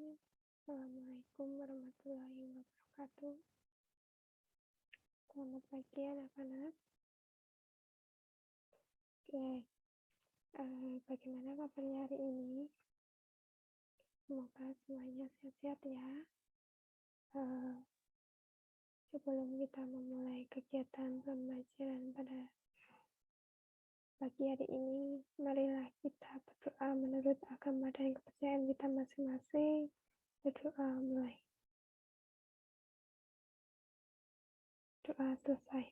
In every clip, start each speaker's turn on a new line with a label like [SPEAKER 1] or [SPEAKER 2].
[SPEAKER 1] Assalamualaikum warahmatullahi wabarakatuh. Selamat pagi anak-anak. Oke, bagaimana kabarnya hari ini? Semoga semuanya sehat-sehat ya. Sebelum kita memulai kegiatan pembelajaran pada pagi hari ini, marilah kita berdoa menurut agama dan kepercayaan kita masing-masing. Berdoa mulai. Doa selesai.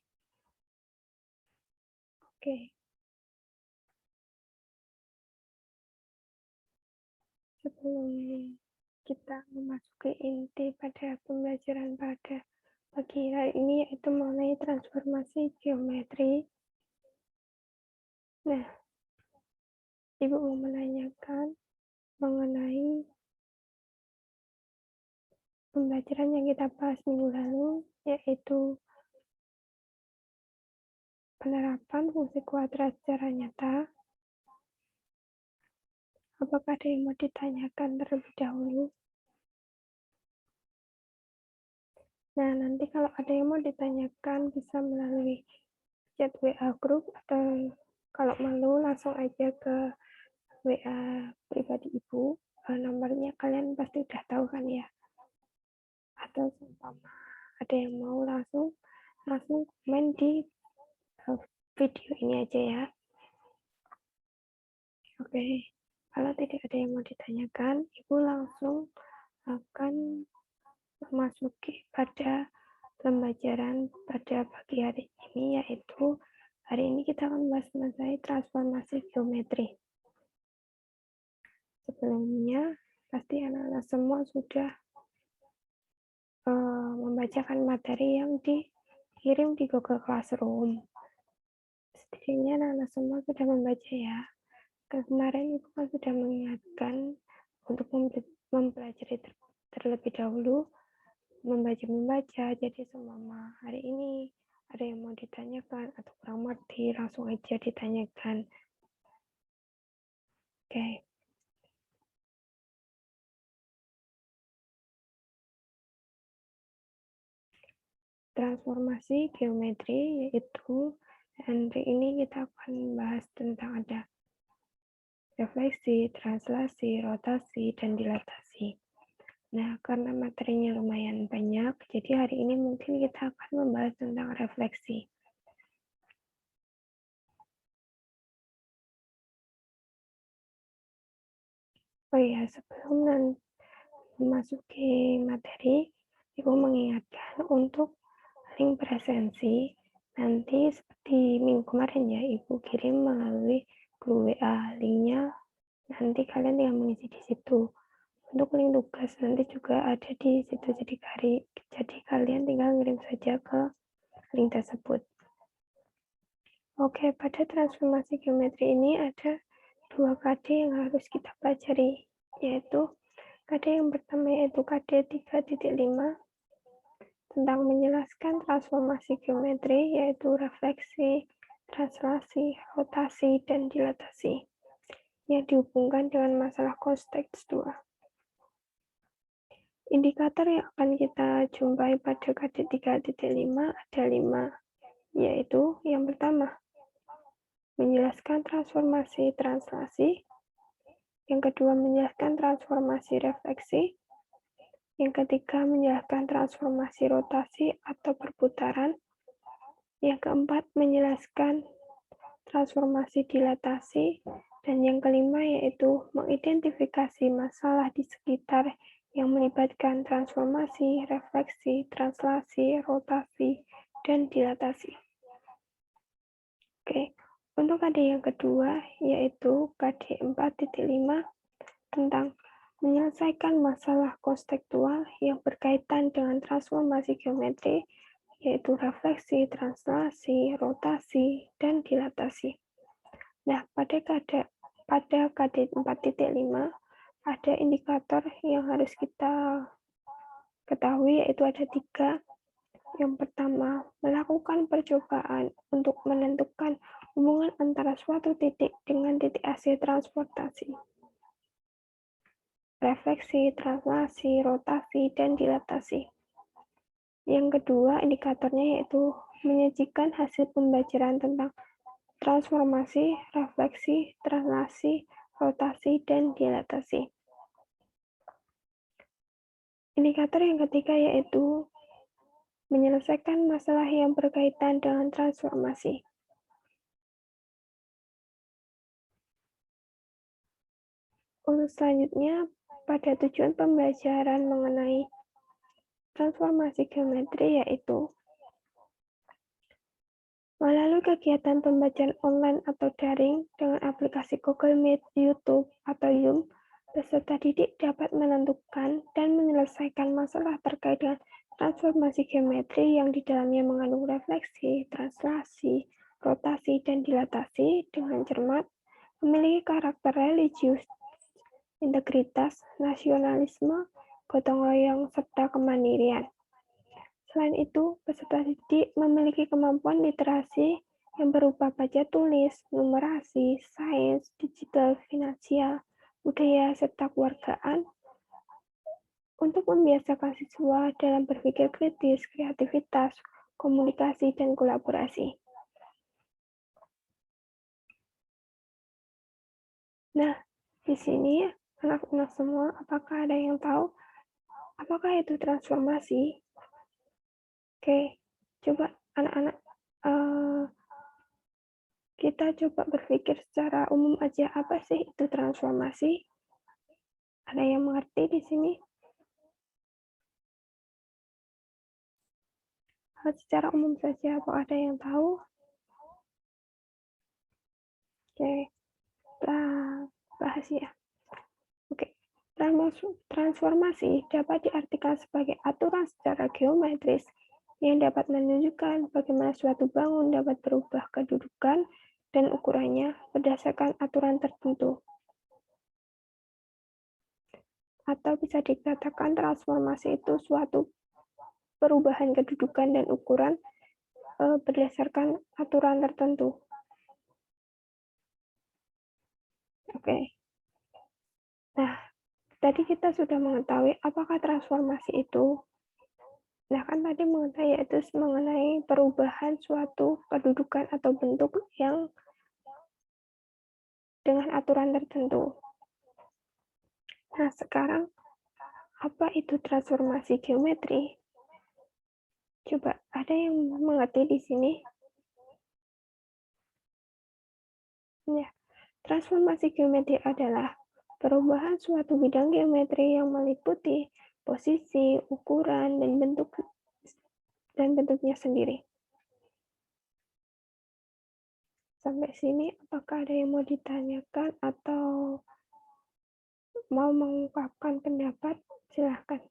[SPEAKER 1] Oke. Sebelum kita memasuki inti pada pembelajaran pada pagi hari ini, yaitu mengenai transformasi geometri. Nah, Ibu mau menanyakan mengenai pembelajaran yang kita bahas minggu lalu, yaitu penerapan fungsi kuadrat secara nyata. Apakah ada yang mau ditanyakan terlebih dahulu? Nah, nanti kalau ada yang mau ditanyakan bisa melalui chat WA group, atau kalau malu langsung aja ke WA pribadi Ibu. Nomornya kalian pasti udah tahu kan ya. Atau seumpama ada yang mau langsung komen di video ini aja ya. Oke. Kalau tidak ada yang mau ditanyakan, Ibu langsung akan memasuki pada pembelajaran pada pagi hari ini, yaitu hari ini kita akan membahas mengenai transformasi geometri. Sebelumnya, pasti anak-anak semua sudah membacakan materi yang dikirim di Google Classroom. Setidaknya anak-anak semua sudah membaca ya. Kemarin Ibu kan sudah mengingatkan untuk mempelajari terlebih dahulu, membaca. Jadi semua hari ini ada yang mau ditanyakan atau kurang mengerti, langsung aja ditanyakan. Oke. Transformasi geometri, yaitu hari ini kita akan membahas tentang ada refleksi, translasi, rotasi, dan dilatasi. Nah, karena materinya lumayan banyak, jadi hari ini mungkin kita akan membahas tentang refleksi. Oh iya, sebelum memasuki materi, Ibu mengingatkan untuk link presensi. Nanti seperti minggu kemarin ya, Ibu kirim melalui grup WA. Linknya nanti kalian yang mengisi di situ. Untuk link tugas nanti juga ada di situ, jadi kalian tinggal ngirim saja ke link tersebut. Oke, pada transformasi geometri ini ada 2 KD yang harus kita pelajari, yaitu KD yang pertama yaitu KD 3.5 tentang menjelaskan transformasi geometri, yaitu refleksi, translasi, rotasi, dan dilatasi, yang dihubungkan dengan masalah konteks 2. Indikator yang akan kita jumpai pada KD 3.5 ada 5, yaitu yang pertama, menjelaskan transformasi translasi, yang kedua menjelaskan transformasi refleksi, yang ketiga menjelaskan transformasi rotasi atau perputaran, yang keempat menjelaskan transformasi dilatasi, dan yang kelima yaitu mengidentifikasi masalah di sekitar yang melibatkan transformasi, refleksi, translasi, rotasi, dan dilatasi. Oke, untuk KD yang kedua yaitu KD 4.5 tentang menyelesaikan masalah konseptual yang berkaitan dengan transformasi geometri, yaitu refleksi, translasi, rotasi, dan dilatasi. Nah, pada KD 4.5 ada indikator yang harus kita ketahui, yaitu ada 3. Yang pertama, melakukan percobaan untuk menentukan hubungan antara suatu titik dengan titik hasil transportasi. refleksi, translasi, rotasi, dan dilatasi. Yang kedua, indikatornya yaitu menyajikan hasil pembelajaran tentang transformasi, refleksi, translasi, rotasi, dan dilatasi. Indikator yang ketiga yaitu menyelesaikan masalah yang berkaitan dengan transformasi. Untuk selanjutnya, pada tujuan pembelajaran mengenai transformasi geometri yaitu melalui kegiatan pembelajaran online atau daring dengan aplikasi Google Meet, YouTube, atau Zoom, peserta didik dapat menentukan dan menyelesaikan masalah terkait dengan transformasi geometri yang di dalamnya mengandung refleksi, translasi, rotasi, dan dilatasi dengan cermat, memiliki karakter religius, integritas, nasionalisme, gotong royong, serta kemandirian. Selain itu, peserta didik memiliki kemampuan literasi yang berupa baca tulis, numerasi, sains, digital, finansial, budaya, serta kewargaan untuk membiasakan siswa dalam berpikir kritis, kreativitas, komunikasi, dan kolaborasi. Nah, di sini anak-anak semua, apakah ada yang tahu apakah itu transformasi? Oke, coba anak-anak kita coba berpikir secara umum aja, apa sih itu transformasi? Ada yang mengerti di sini? Secara umum saja, apa ada yang tahu? Oke, kita bahas ya. Oke, transformasi dapat diartikan sebagai aturan secara geometris yang dapat menunjukkan bagaimana suatu bangun dapat berubah kedudukan dan ukurannya berdasarkan aturan tertentu. Atau bisa dikatakan transformasi itu suatu perubahan kedudukan dan ukuran berdasarkan aturan tertentu. Oke. Nah, tadi kita sudah mengetahui apakah transformasi itu. Nah, kan tadi mengetahui yaitu mengenai perubahan suatu kedudukan atau bentuk yang dengan aturan tertentu. Nah, sekarang apa itu transformasi geometri? Coba, ada yang mengerti di sini? Ya, transformasi geometri adalah perubahan suatu bidang geometri yang meliputi posisi, ukuran, dan bentuknya sendiri. Sampai sini, apakah ada yang mau ditanyakan atau mau mengungkapkan pendapat? Silahkan.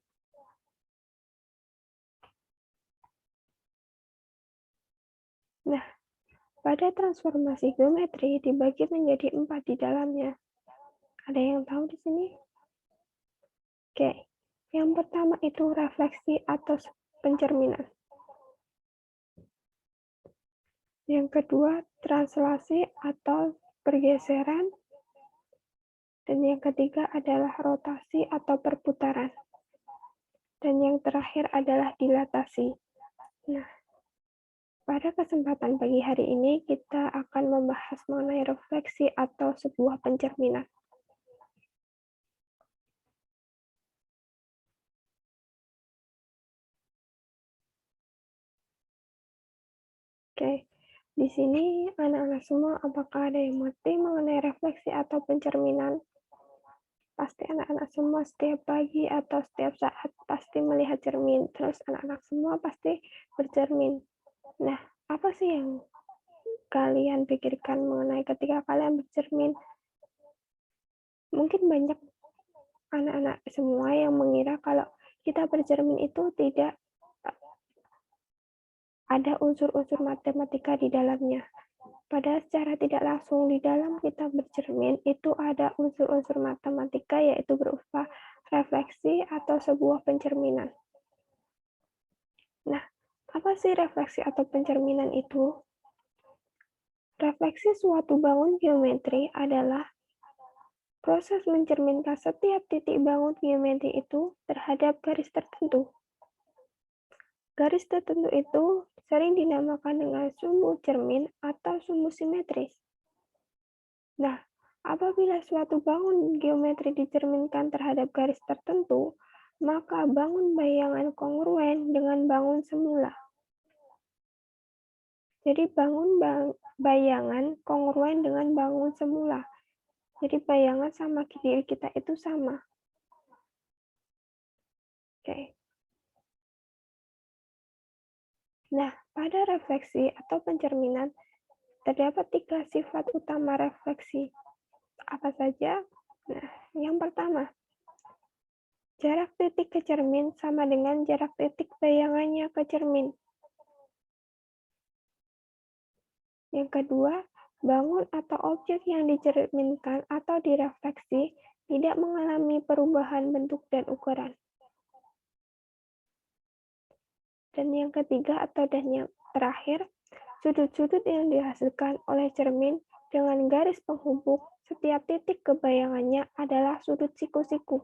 [SPEAKER 1] Nah, pada transformasi geometri dibagi menjadi 4 di dalamnya. Ada yang tahu di sini? Oke, yang pertama itu refleksi atau pencerminan. Yang kedua, translasi atau pergeseran. Dan yang ketiga adalah rotasi atau perputaran. Dan yang terakhir adalah dilatasi. Nah, pada kesempatan pagi hari ini kita akan membahas mengenai refleksi atau sebuah pencerminan. Oke, di sini anak-anak semua apakah ada yang mengerti mengenai refleksi atau pencerminan? Pasti anak-anak semua setiap pagi atau setiap saat pasti melihat cermin, terus anak-anak semua pasti bercermin. Nah, apa sih yang kalian pikirkan mengenai ketika kalian bercermin? Mungkin banyak anak-anak semua yang mengira kalau kita bercermin itu tidak ada unsur-unsur matematika di dalamnya. Padahal secara tidak langsung di dalam kita bercermin itu ada unsur-unsur matematika yaitu berupa refleksi atau sebuah pencerminan. Nah, apa sih refleksi atau pencerminan itu? Refleksi suatu bangun geometri adalah Proses mencerminkan setiap titik bangun geometri itu terhadap garis tertentu. Garis tertentu itu sering dinamakan dengan sumbu cermin atau sumbu simetris. Nah, apabila suatu bangun geometri dicerminkan terhadap garis tertentu, maka bangun bayangan kongruen dengan bangun semula. Jadi bangun bayangan kongruen dengan bangun semula. Jadi bayangan sama diri kita itu sama. Oke. Nah, pada refleksi atau pencerminan, terdapat 3 sifat utama refleksi. Apa saja? Nah, yang pertama, jarak titik ke cermin sama dengan jarak titik bayangannya ke cermin. Yang kedua, bangun atau objek yang dicerminkan atau direfleksi tidak mengalami perubahan bentuk dan ukuran. Dan yang ketiga dan yang terakhir, sudut-sudut yang dihasilkan oleh cermin dengan garis penghubung setiap titik ke bayangannya adalah sudut siku-siku.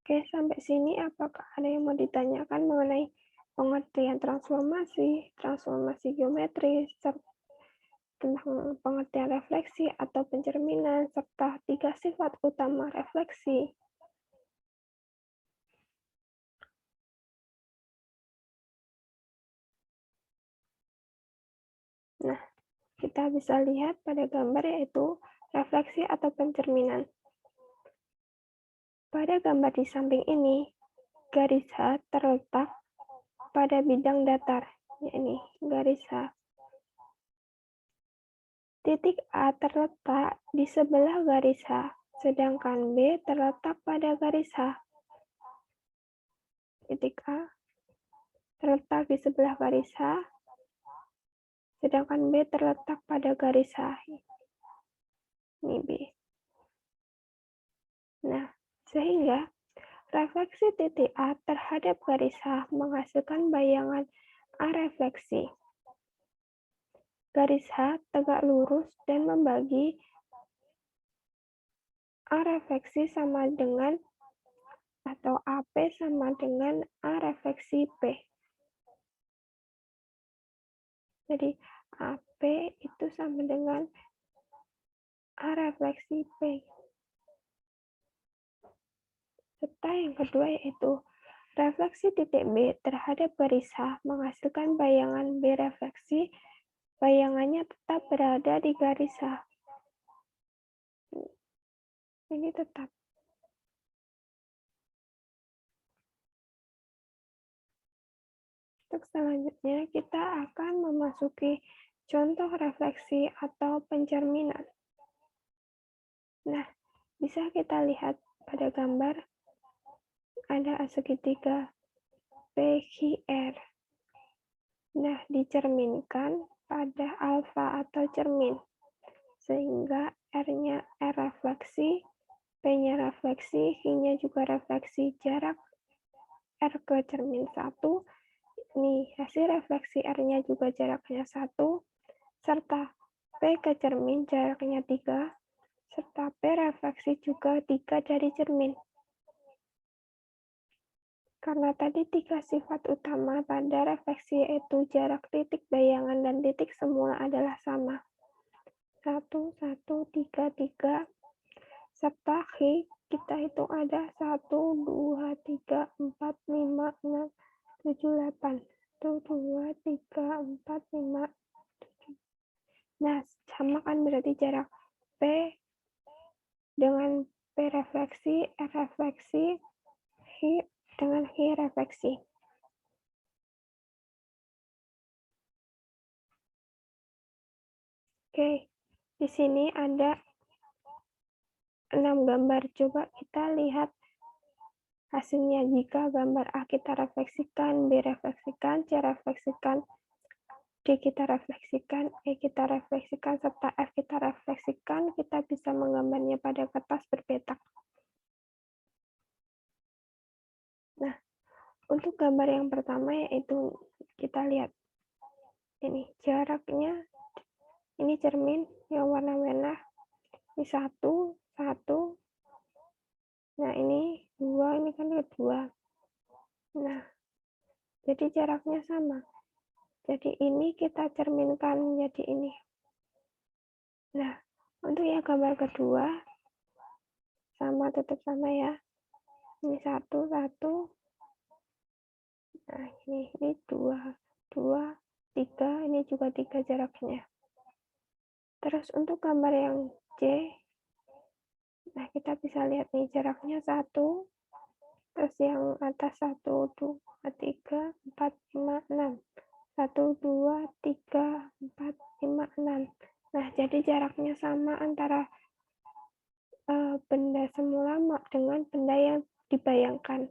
[SPEAKER 1] Oke, sampai sini apakah ada yang mau ditanyakan mengenai pengertian transformasi geometris, tentang pengertian refleksi atau pencerminan, serta 3 sifat utama refleksi? Nah, kita bisa lihat pada gambar yaitu refleksi atau pencerminan. Pada gambar di samping ini, garis H terletak pada bidang datar, yakni garis H. Titik A terletak di sebelah garis H, sedangkan B terletak pada garis H. Titik A terletak di sebelah garis H, sedangkan B terletak pada garis H. Ini B. Nah, sehingga refleksi titik A terhadap garis H menghasilkan bayangan A refleksi. Garis H tegak lurus dan membagi A refleksi sama dengan atau AP sama dengan A refleksi P. Jadi AP itu sama dengan A refleksi P. Serta yang kedua yaitu refleksi titik B terhadap garis H menghasilkan bayangan B refleksi, bayangannya tetap berada di garis H. Ini tetap. Untuk selanjutnya, kita akan memasuki contoh refleksi atau pencerminan. Nah, bisa kita lihat pada gambar ada segitiga PQR. Nah, dicerminkan pada alfa atau cermin, sehingga R-nya R refleksi, P-nya refleksi, Q-nya juga refleksi. Jarak R ke cermin 1, ini hasil refleksi R-nya juga jaraknya 1, serta P ke cermin jaraknya 3, serta P refleksi juga 3 dari cermin. Karena tadi 3 sifat utama pada refleksi yaitu jarak titik bayangan dan titik semula adalah sama. 1, 1, 3, 3, serta Q kita hitung ada 1, 2, 3, 4, 5, 6, 7, 8. 1, 2, 3, 4, 5, 7. Nah, sama kan berarti jarak P dengan P refleksi, R refleksi, Q dengan Q refleksi. Oke, di sini ada 6 gambar. Coba kita lihat hasilnya. Jika gambar A kita refleksikan, B refleksikan, C refleksikan, D kita refleksikan, E kita refleksikan, serta F kita refleksikan, kita bisa menggambarnya pada kertas berpetak. Nah, untuk gambar yang pertama yaitu kita lihat ini jaraknya, ini cermin yang warna merah, Ini 1, 1. Nah, ini 2, ini kan 2. Nah, jadi jaraknya sama. Jadi ini kita cerminkan menjadi ini. Nah, untuk yang gambar kedua, sama, tetap sama ya. Ini 1, 1. Nah, ini 2, 2, 3. Ini juga 3 jaraknya. Terus untuk gambar yang C, nah kita bisa lihat nih jaraknya 1, terus yang atas 1, 2, 3, 4, 5, 6. 1, 2, 3, 4, 5, 6. Nah, jadi jaraknya sama antara benda semula dengan benda yang dibayangkan.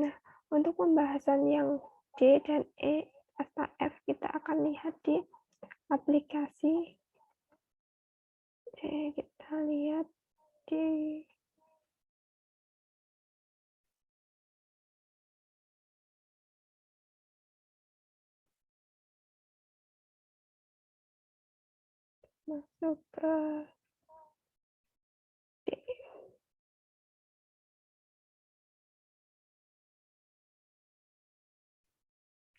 [SPEAKER 1] Nah, untuk pembahasan yang D dan E serta F kita akan lihat di aplikasi. Kita lihat di masuk ke D.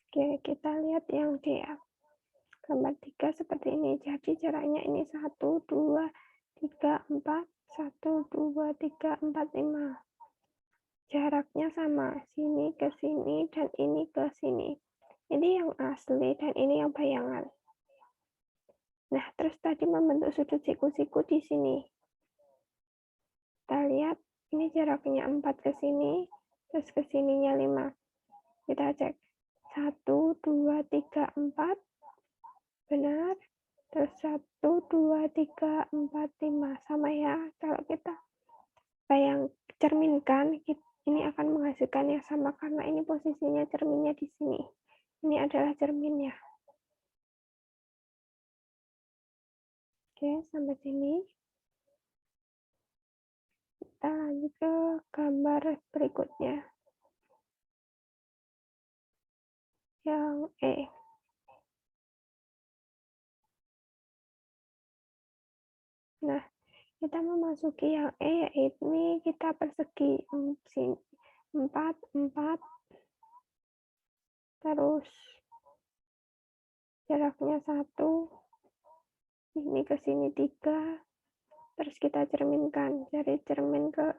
[SPEAKER 1] Oke, kita lihat yang D ya. Gambar 3 seperti ini. Jadi jaraknya ini 1, 2, 3, 4. 1, 2, 3, 4, 5. Jaraknya sama. Sini ke sini dan ini ke sini. Ini yang asli dan ini yang bayangan. Nah, terus tadi membentuk sudut siku-siku di sini. Kita lihat, ini jaraknya 4 ke sini, terus ke sininya 5. Kita cek. 1, 2, 3, 4. Benar. Terus 1, 2, 3, 4, 5. Sama ya. Kalau kita cerminkan, ini akan menghasilkan yang sama karena ini posisinya cerminnya di sini. Ini adalah cerminnya. Oke, sampai sini. Kita lanjut ke gambar berikutnya. Yang E. Nah, kita memasuki yang E, yaitu ini kita persegi 4, 4, terus jaraknya 1, ini ke sini 3, terus kita cerminkan, cari cermin ke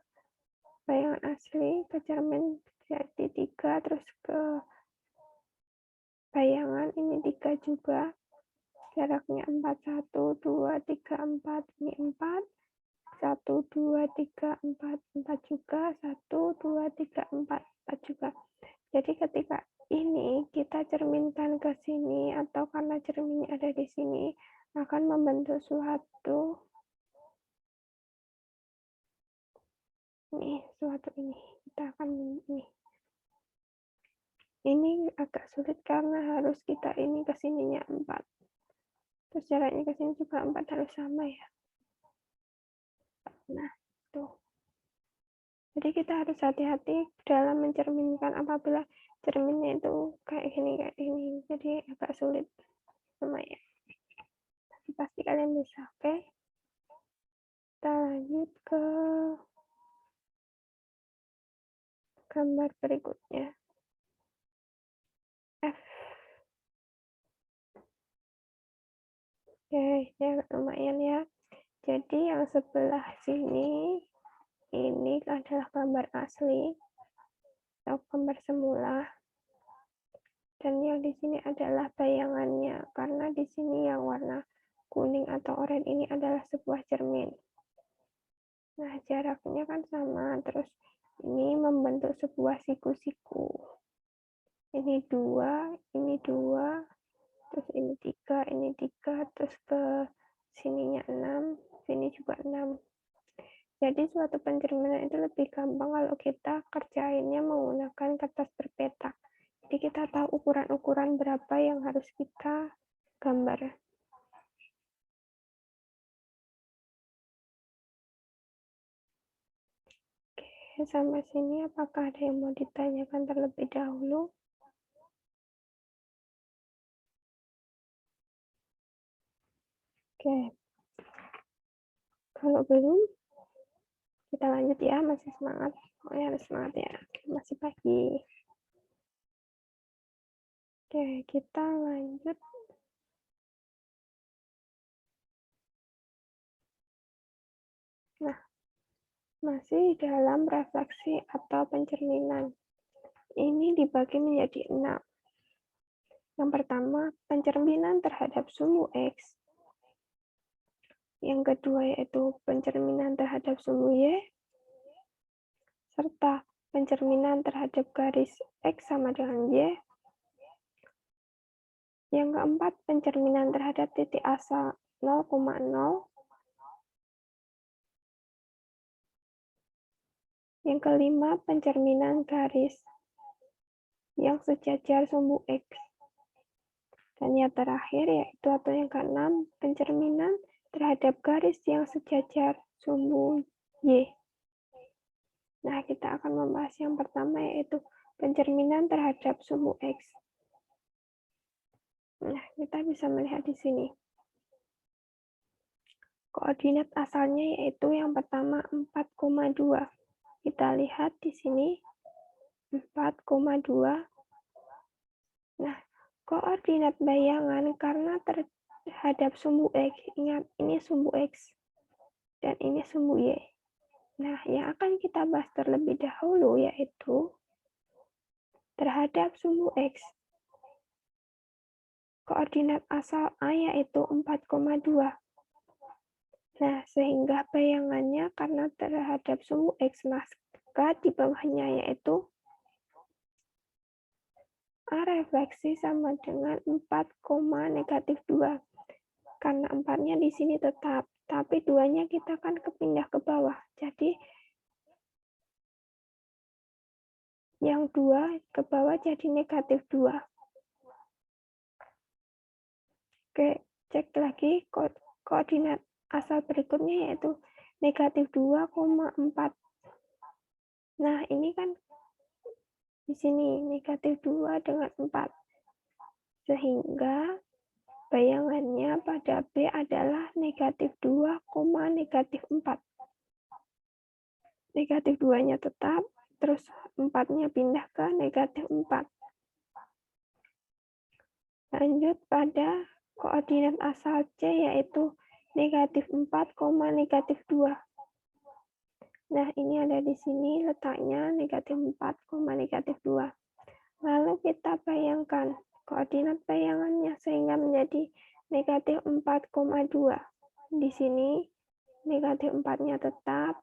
[SPEAKER 1] bayangan asli, ke cermin jadi 3, terus ke bayangan ini 3 juga, jaraknya 4, 1, 2, 3, 4, ini 4, 1, 2, 3, 4, 4 juga, 1, 2, 3, 4, 4 juga. Jadi ketika ini kita cerminkan ke sini atau karena cerminnya ada di sini akan membentuk suatu ini kita akan ini agak sulit karena harus kita ini ke sininya 4, terus jaraknya ke sini juga 4 harus sama ya. Nah, tuh. Jadi kita harus hati-hati dalam mencerminkan apabila cerminnya itu kayak gini. Jadi agak sulit lumayan. Tapi pasti kalian bisa, oke? Kita lanjut ke gambar berikutnya. F. Oke, ya lumayan ya. Jadi yang sebelah sini ini adalah gambar asli atau gambar semula. Dan yang di sini adalah bayangannya, karena di sini yang warna kuning atau oranye ini adalah sebuah cermin. Nah, jaraknya kan sama, terus ini membentuk sebuah siku-siku. Ini 2, ini 2, terus ini 3, terus ke sininya 6, sini juga 6. Jadi suatu pencerminan itu lebih gampang kalau kita kerjainnya menggunakan kertas berpetak. Jadi kita tahu ukuran-ukuran berapa yang harus kita gambar. Oke, sampai sini apakah ada yang mau ditanyakan terlebih dahulu? Oke, kalau belum, kita lanjut ya, masih semangat. Pokoknya harus semangat ya, masih pagi. Oke, kita lanjut. Nah, masih dalam refleksi atau pencerminan. Ini dibagi menjadi 6. Yang pertama, pencerminan terhadap sumbu X. Yang kedua yaitu pencerminan terhadap sumbu Y, serta pencerminan terhadap garis X sama dengan Y. Yang keempat, pencerminan terhadap titik asal 0,0. Yang kelima, pencerminan garis yang sejajar sumbu X. Dan yang terakhir yaitu atau yang keenam, pencerminan terhadap garis yang sejajar sumbu Y. Nah, kita akan membahas yang pertama yaitu pencerminan terhadap sumbu X. Nah, kita bisa melihat di sini. Koordinat asalnya yaitu yang pertama 4,2. Kita lihat di sini 4,2. Nah, koordinat bayangan karena terhadap sumbu X. Ingat, ini sumbu X dan ini sumbu Y. Nah, yang akan kita bahas terlebih dahulu yaitu terhadap sumbu X. Koordinat asal A yaitu 4,2. Nah, sehingga bayangannya karena terhadap sumbu X, maka di bawahnya yaitu A refleksi sama dengan 4, negatif 2. Karena 4-nya di sini tetap, tapi 2-nya kita kan kepindah ke bawah. Jadi, yang 2 ke bawah jadi negatif 2. Oke, cek lagi koordinat asal berikutnya yaitu negatif 2,4. Nah, ini kan di sini negatif 2 dengan 4. Sehingga bayangannya pada B adalah negatif 2, negatif 4. Negatif 2-nya tetap, terus 4-nya pindah ke negatif 4. Lanjut pada koordinat asal C yaitu negatif 4, negatif 2. Nah, ini ada di sini letaknya negatif 4, negatif 2. Lalu kita bayangkan koordinat bayangannya sehingga menjadi negatif 4,2. Di sini negatif 4-nya tetap,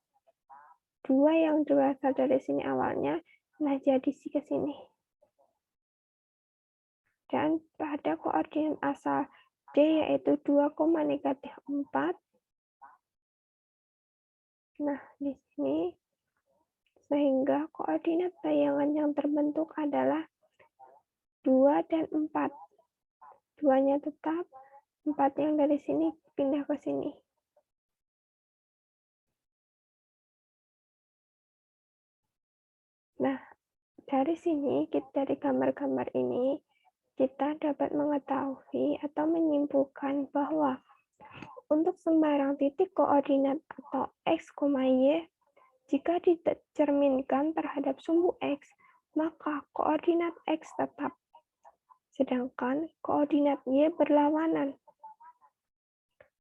[SPEAKER 1] 2 yang berasal dari sini awalnya, nah jadi ke sini. Dan pada koordinat asal D yaitu 2, negatif 4. Nah, di sini sehingga koordinat bayangan yang terbentuk adalah 2 dan 4. 2-nya tetap, 4 yang dari sini pindah ke sini. Nah, dari sini, dari gambar-gambar ini, kita dapat mengetahui atau menyimpulkan bahwa untuk sembarang titik koordinat atau X, Y, jika dicerminkan terhadap sumbu X, maka koordinat X tetap, sedangkan koordinat Y berlawanan.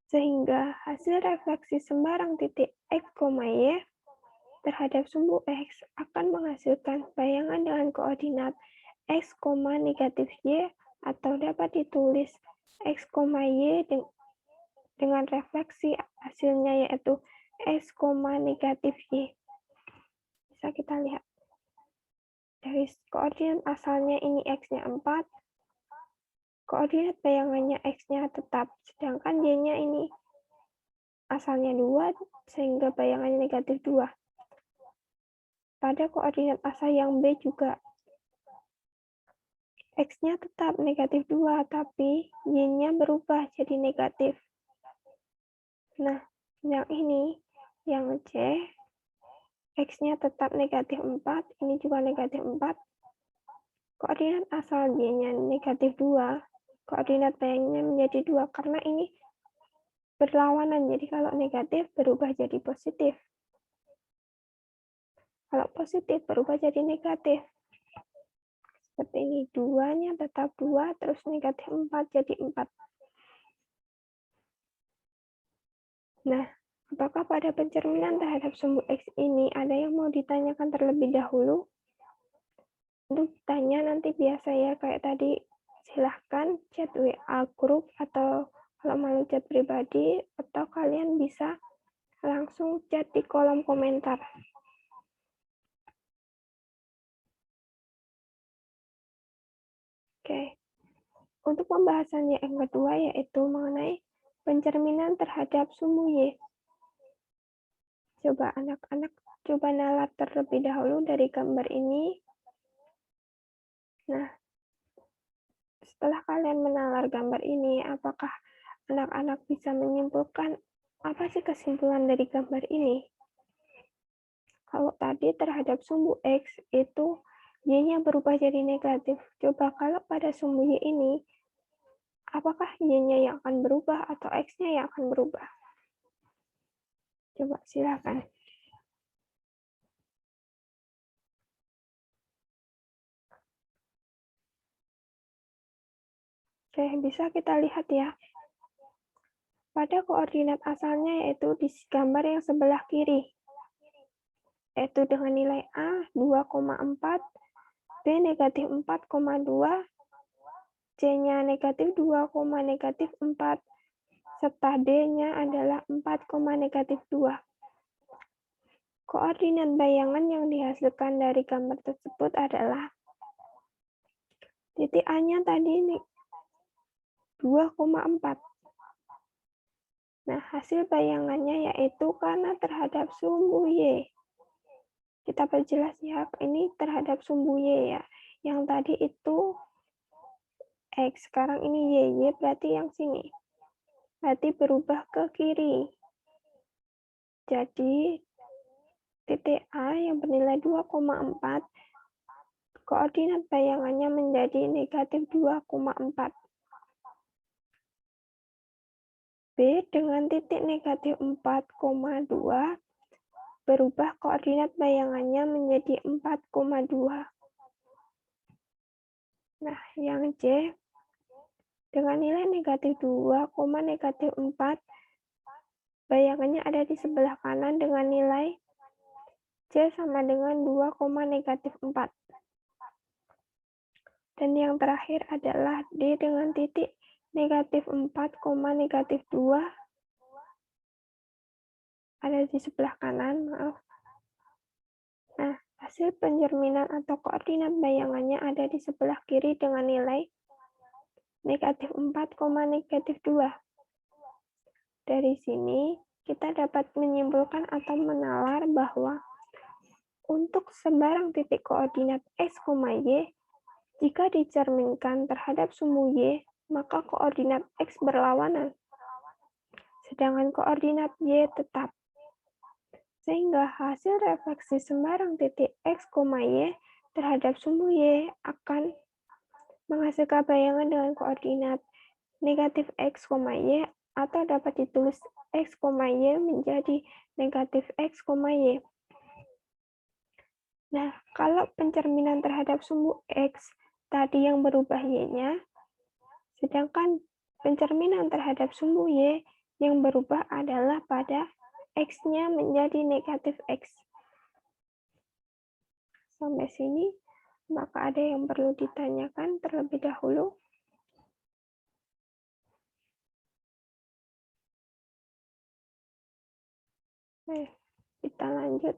[SPEAKER 1] Sehingga hasil refleksi sembarang titik X, Y terhadap sumbu X akan menghasilkan bayangan dengan koordinat X, negatif Y, atau dapat ditulis X, Y dengan refleksi hasilnya yaitu X, negatif Y. Bisa kita lihat. Dari koordinat asalnya ini X-nya 4, koordinat bayangannya X-nya tetap, sedangkan Y-nya ini asalnya 2, sehingga bayangannya negatif 2. Pada koordinat asal yang B juga, X-nya tetap negatif 2, tapi Y-nya berubah jadi negatif. Nah, yang ini, yang C, X-nya tetap negatif 4, ini juga negatif 4. Koordinat asal Y-nya negatif 2, koordinat bayangannya menjadi 2, karena ini berlawanan. Jadi kalau negatif berubah jadi positif. Kalau positif berubah jadi negatif. Seperti ini, 2-nya tetap 2, terus negatif 4 jadi 4. Nah, apakah pada pencerminan terhadap sumbu X ini ada yang mau ditanyakan terlebih dahulu? Untuk tanya nanti biasa ya, kayak tadi silahkan chat WA grup atau kalau mau chat pribadi, atau kalian bisa langsung chat di kolom komentar. Oke, untuk pembahasannya yang kedua yaitu mengenai pencerminan terhadap sumbu Y. Coba anak-anak coba nalar terlebih dahulu dari gambar ini. Nah, setelah kalian menalar gambar ini, apakah anak-anak bisa menyimpulkan apa sih kesimpulan dari gambar ini? Kalau tadi terhadap sumbu X itu Y-nya berubah jadi negatif. Coba kalau pada sumbu Y ini, apakah Y-nya yang akan berubah atau X-nya yang akan berubah? Coba silakan. Oke, bisa kita lihat ya. Pada koordinat asalnya yaitu di gambar yang sebelah kiri. Yaitu dengan nilai A 2,4, B negatif 4,2, C-nya negatif 2, negatif 4, serta D-nya adalah 4, negatif 2. Koordinat bayangan yang dihasilkan dari gambar tersebut adalah titik A-nya tadi 2,4. Nah, hasil bayangannya yaitu karena terhadap sumbu Y. Kita perjelas ya, ini terhadap sumbu Y ya. Yang tadi itu X, sekarang ini Y berarti yang sini. Berarti berubah ke kiri. Jadi, titik A yang bernilai 2,4, koordinat bayangannya menjadi negatif 2,4. B dengan titik negatif 4,2 berubah koordinat bayangannya menjadi 4,2. Nah, yang C dengan nilai negatif 2, negatif 4, bayangannya ada di sebelah kanan dengan nilai C sama dengan 2, negatif 4. Dan yang terakhir adalah D dengan titik negatif 4, negatif 2 ada di sebelah kanan, maaf. Nah, hasil pencerminan atau koordinat bayangannya ada di sebelah kiri dengan nilai negatif 4, negatif 2. Dari sini, kita dapat menyimpulkan atau menalar bahwa untuk sembarang titik koordinat X, Y, jika dicerminkan terhadap sumbu Y, maka koordinat X berlawanan, sedangkan koordinat Y tetap. Sehingga hasil refleksi sembarang titik X, Y terhadap sumbu Y akan menghasilkan bayangan dengan koordinat negatif X, Y, atau dapat ditulis X, Y menjadi negatif X, Y. Nah, kalau pencerminan terhadap sumbu X tadi yang berubah Y-nya, sedangkan pencerminan terhadap sumbu Y yang berubah adalah pada X-nya menjadi negatif X. Sampai sini, maka ada yang perlu ditanyakan terlebih dahulu? Kita lanjut.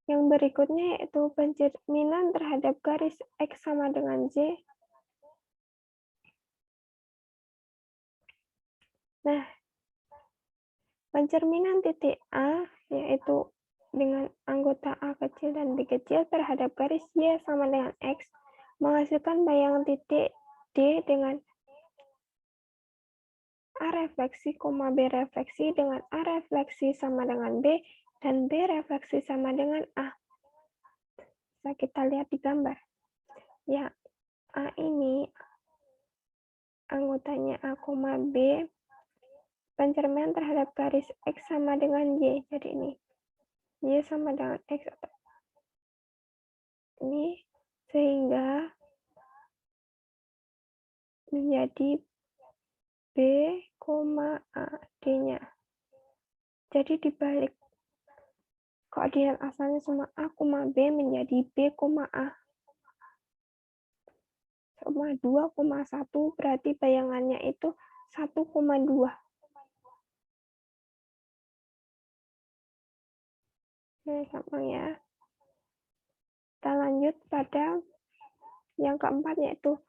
[SPEAKER 1] Yang berikutnya yaitu pencerminan terhadap garis X sama dengan Z. Nah, pencerminan titik A yaitu dengan anggota A kecil dan B kecil terhadap garis Y sama dengan X menghasilkan bayangan titik D dengan A refleksi, B refleksi dengan A refleksi sama dengan B dan B refleksi sama dengan A. Bisa kita lihat di gambar. Ya, A ini anggotanya A, B pencerminan terhadap garis X sama dengan Y. Jadi ini, Y sama dengan X atau ini, sehingga menjadi B, A, D-nya. Jadi dibalik koordinat asalnya sama A, B menjadi B, A. Sama 2,1 berarti bayangannya itu 1,2. Nah, gampang ya. Kita lanjut pada yang keempat, yaitu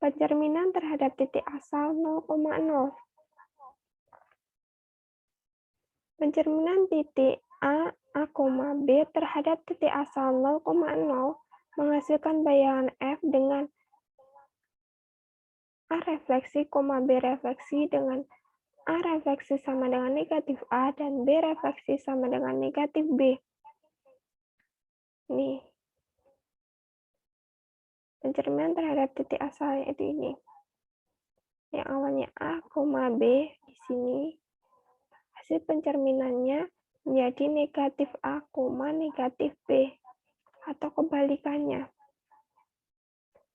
[SPEAKER 1] pencerminan terhadap titik asal 0,0. Pencerminan titik A, B terhadap titik asal 0,0 menghasilkan bayangan F dengan A refleksi, B refleksi dengan A refleksi sama dengan negatif A dan B refleksi sama dengan negatif B. Nih, pencerminan terhadap titik asal yaitu ini. Yang awalnya A, B di sini, hasil pencerminannya menjadi negatif A, negatif B, atau kebalikannya.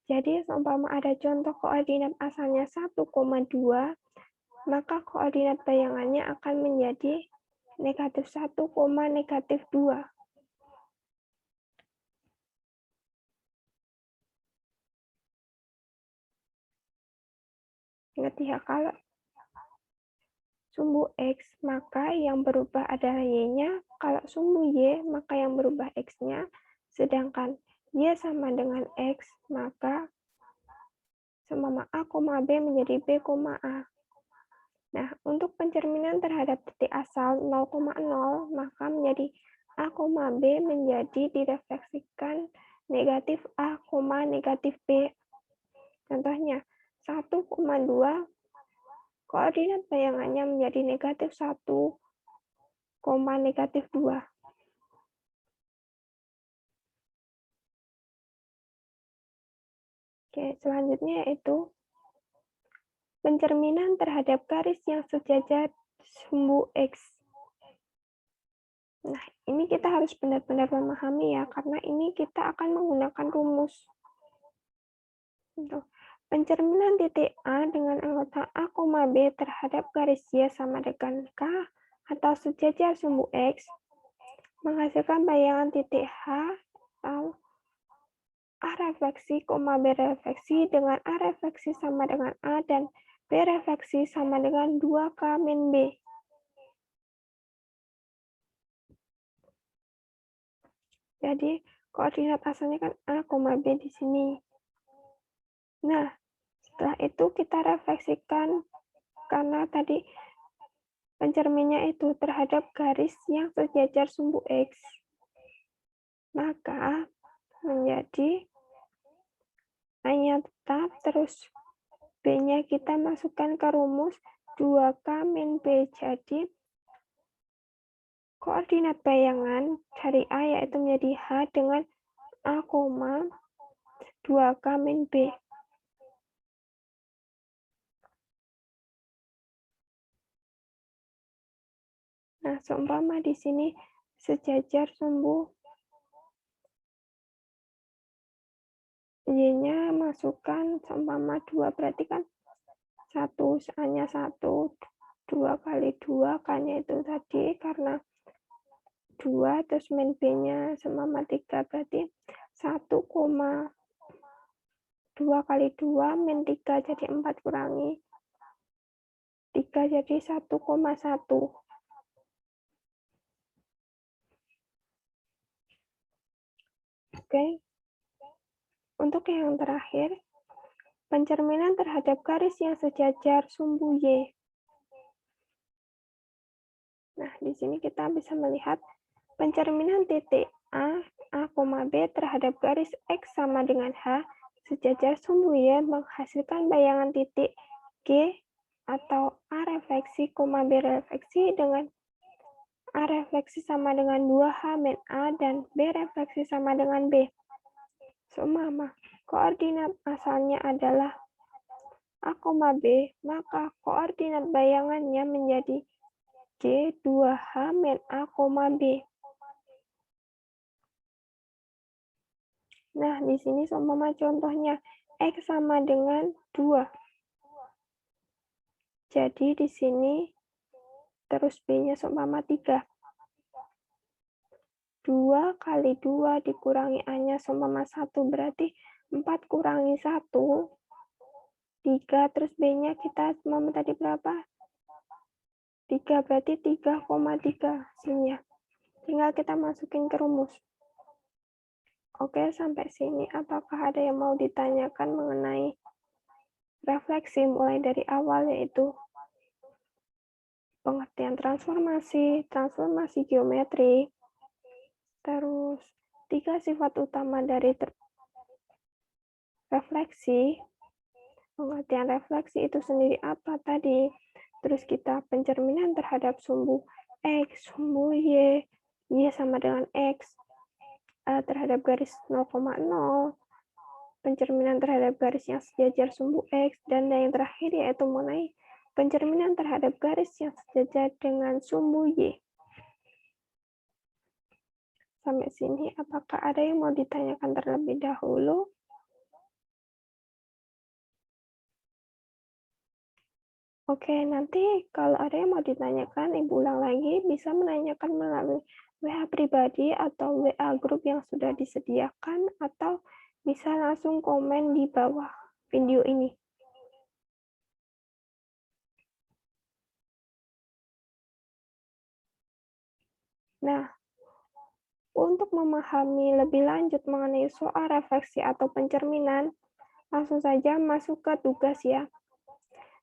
[SPEAKER 1] Jadi, seumpama ada contoh koordinat asalnya 1,2, maka koordinat bayangannya akan menjadi negatif 1, negatif 2. Ingat ya, kalau sumbu X, maka yang berubah adalah Y-nya. Kalau sumbu Y, maka yang berubah X-nya. Sedangkan Y sama dengan X, maka seumpama A, B menjadi B, A. Nah, untuk pencerminan terhadap titik asal 0,0, maka menjadi A, B menjadi direfleksikan negatif A, negatif B. Contohnya, 1,2, koordinat bayangannya menjadi negatif 1, negatif 2. Oke, selanjutnya yaitu pencerminan terhadap garis yang sejajar sumbu X. Nah, ini kita harus benar-benar memahami ya, karena ini kita akan menggunakan rumus. Pencerminan titik A dengan anggota A, B terhadap garis Y sama dengan K atau sejajar sumbu X menghasilkan bayangan titik H atau A refleksi, B refleksi dengan A refleksi sama dengan A dan B refleksi sama dengan 2K min B. Jadi, koordinat asalnya kan A, B di sini. Nah, setelah itu kita refleksikan karena tadi pencerminnya itu terhadap garis yang sejajar sumbu X. Maka menjadi A-nya tetap, terus B-nya kita masukkan ke rumus 2K min B. Jadi, koordinat bayangan dari A yaitu menjadi H dengan A, 2K min B. Nah, seumpama di sini sejajar sumbu Y-nya masukkan seumpama 2, berarti kan 1, A-nya 1, 2 kali 2, K-nya itu tadi karena 2, terus min B-nya seumpama 3, berarti 1,2 kali 2 min 3, jadi 4 kurangi 3, jadi 1,1. Oke. Untuk yang terakhir, pencerminan terhadap garis yang sejajar sumbu Y. Nah, di sini kita bisa melihat pencerminan titik A, B terhadap garis X sama dengan H sejajar sumbu Y menghasilkan bayangan titik G atau A refleksi, B refleksi dengan A refleksi sama dengan 2H min A dan B refleksi sama dengan B. Seumpama koordinat asalnya adalah A, B, maka koordinat bayangannya menjadi G 2H min A, B. Nah, di sini seumpama contohnya X sama dengan 2. Jadi di sini terus B-nya seumpama 3. 2 kali 2 dikurangi A-nya seumpama 1, berarti 4 kurangi 1, 3, terus B-nya kita seumpama tadi berapa? 3, berarti 3,3 hasilnya. Tinggal kita masukin ke rumus. Oke, sampai sini apakah ada yang mau ditanyakan mengenai refleksi mulai dari awal, yaitu pengertian transformasi, transformasi geometri, terus 3 sifat utama dari refleksi, pengertian refleksi itu sendiri apa tadi, terus kita pencerminan terhadap sumbu X, sumbu Y, Y sama dengan X, terhadap garis 0,0, pencerminan terhadap garis yang sejajar sumbu X, dan yang terakhir yaitu mengenai pencerminan terhadap garis yang sejajar dengan sumbu Y. Sampai sini, apakah ada yang mau ditanyakan terlebih dahulu? Oke, nanti kalau ada yang mau ditanyakan, Ibu ulang lagi, bisa menanyakan melalui WA pribadi atau WA grup yang sudah disediakan, atau bisa langsung komen di bawah video ini. Nah, untuk memahami lebih lanjut mengenai soal refleksi atau pencerminan, langsung saja masuk ke tugas ya.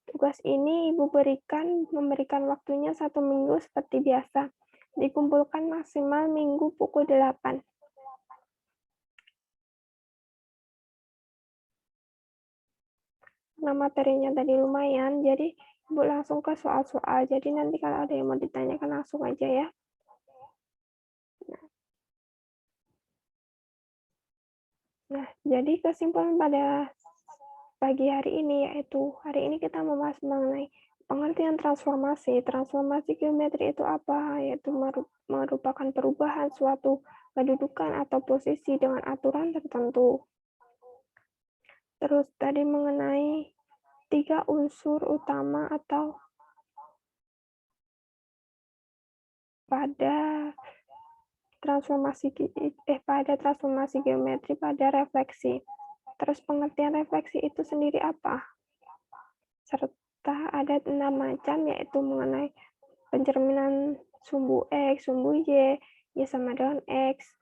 [SPEAKER 1] Tugas ini Ibu memberikan waktunya 1 minggu seperti biasa. Dikumpulkan maksimal Minggu pukul 8. Nah, materinya tadi lumayan, jadi Ibu langsung ke soal-soal. Jadi nanti kalau ada yang mau ditanyakan langsung aja ya. Nah, jadi kesimpulan pada pagi hari ini yaitu hari ini kita membahas mengenai pengertian transformasi. Transformasi geometri itu apa? Yaitu merupakan perubahan suatu kedudukan atau posisi dengan aturan tertentu. Terus tadi mengenai 3 unsur utama atau pada transformasi geometri pada refleksi. Terus pengertian refleksi itu sendiri apa? Serta ada 6 macam, yaitu mengenai pencerminan sumbu X, sumbu Y, Y sama dengan X,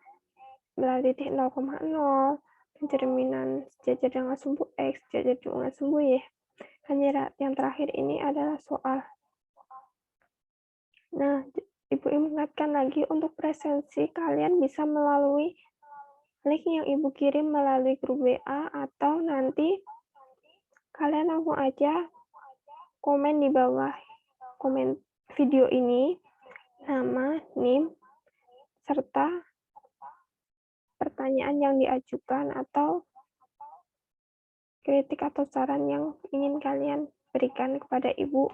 [SPEAKER 1] melalui titik 0,0, pencerminan sejajar dengan sumbu X, sejajar dengan sumbu Y. Hanya yang terakhir ini adalah soal. Nah, Ibu ingatkan lagi untuk presensi kalian bisa melalui link yang Ibu kirim melalui grup WA, atau nanti kalian langsung aja komen di bawah komen video ini nama, NIM, serta pertanyaan yang diajukan atau kritik atau saran yang ingin kalian berikan kepada Ibu.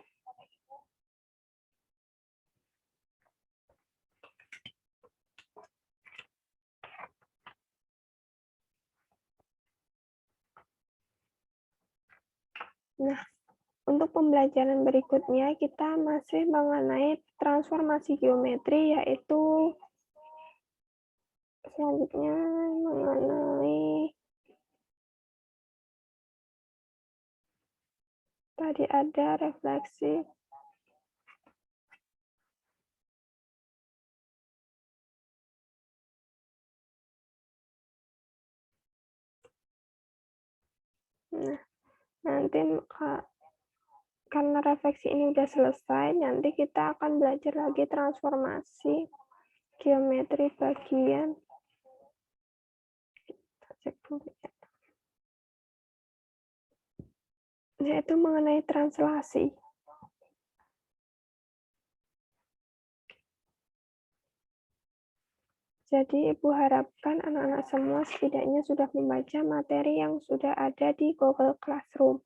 [SPEAKER 1] Nah, untuk pembelajaran berikutnya kita masih mengenai transformasi geometri, yaitu selanjutnya mengenai tadi ada refleksi. Nah, nanti karena refleksi ini udah selesai, nanti kita akan belajar lagi transformasi geometri bagian yaitu mengenai translasi. Jadi Ibu harapkan anak-anak semua setidaknya sudah membaca materi yang sudah ada di Google Classroom.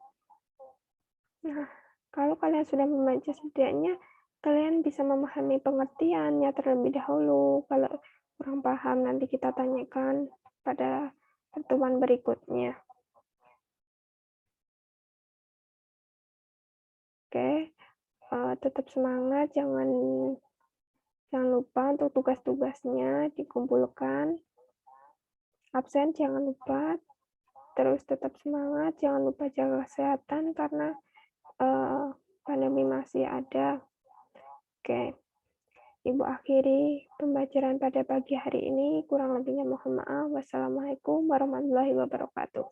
[SPEAKER 1] Nah, kalau kalian sudah membaca setidaknya kalian bisa memahami pengertiannya terlebih dahulu. Kalau kurang paham nanti kita tanyakan pada pertemuan berikutnya. Oke, tetap semangat, jangan lupa untuk tugas-tugasnya dikumpulkan. Absen jangan lupa, terus tetap semangat, jangan lupa jaga kesehatan karena pandemi masih ada. Oke, Ibu akhiri pembelajaran pada pagi hari ini. Kurang lebihnya mohon maaf. Wassalamualaikum warahmatullahi wabarakatuh.